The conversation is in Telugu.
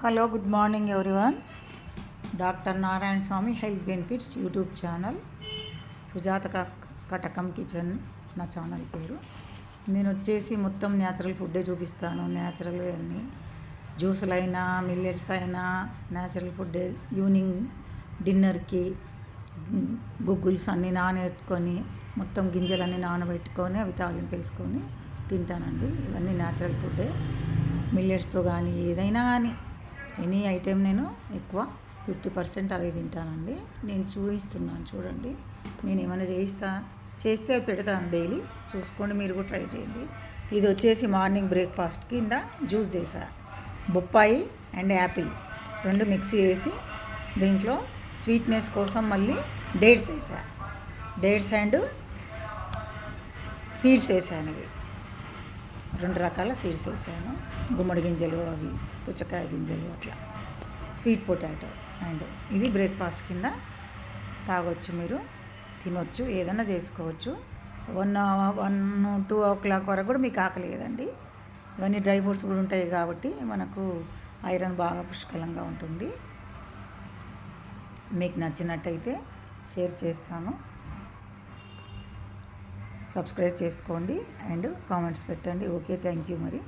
Hello good morning everyone. Doctor Narayana Swamy health benefits YouTube channel, Sujatha Katakam kitchen నా ఛానల్ పేరు. నేను వచ్చేసి మొత్తం న్యాచురల్ ఫుడ్డే చూపిస్తాను. న్యాచురల్ అన్నీ జ్యూసులు అయినా మిల్లెట్స్ అయినా న్యాచురల్ ఫుడ్డే. ఈవినింగ్ డిన్నర్కి గుగ్గుల్స్ అన్నీ నానబెట్టుకొని మొత్తం గింజలన్నీ నానబెట్టుకొని అవి తాలింపు వేసుకొని తింటానండి. ఇవన్నీ న్యాచురల్ ఫుడ్డే. మిల్లెట్స్తో కానీ ఏదైనా కానీ ఎనీ ఐటెం నేను ఎక్కువ 50% అవే తింటానండి. నేను చూపిస్తున్నాను చూడండి. నేను ఏమైనా చేస్తే పెడతాను డైలీ, చూసుకోండి, మీరు కూడా ట్రై చేయండి. ఇది వచ్చేసి మార్నింగ్ బ్రేక్ఫాస్ట్ కింద జ్యూస్ చేశా. బొప్పాయి అండ్ యాపిల్ రెండు మిక్సీ వేసి దీంట్లో స్వీట్నెస్ కోసం మళ్ళీ డేట్స్ వేసా. డేట్స్ అండ్ సీడ్స్ వేసాను. ఇవి రెండు రకాల సీడ్స్ వేసాను. గుమ్మడి గింజలు, అవి పుచ్చకాయ గింజలు, అట్లా స్వీట్ పొటాటో. అండ్ ఇది బ్రేక్ఫాస్ట్ కింద తాగొచ్చు, మీరు తినొచ్చు, ఏదైనా చేసుకోవచ్చు. 1-2 o'clock వరకు కూడా మీకు ఆకలి లేదండి. ఇవన్నీ డ్రై ఫ్రూట్స్ కూడా ఉంటాయి కాబట్టి మనకు ఐరన్ బాగా పుష్కలంగా ఉంటుంది. మీకు నచ్చినట్టయితే షేర్ చేస్తాను, సబ్స్క్రైబ్ చేసుకోండి అండ్ కామెంట్స్ పెట్టండి. Okay, thank you. మరి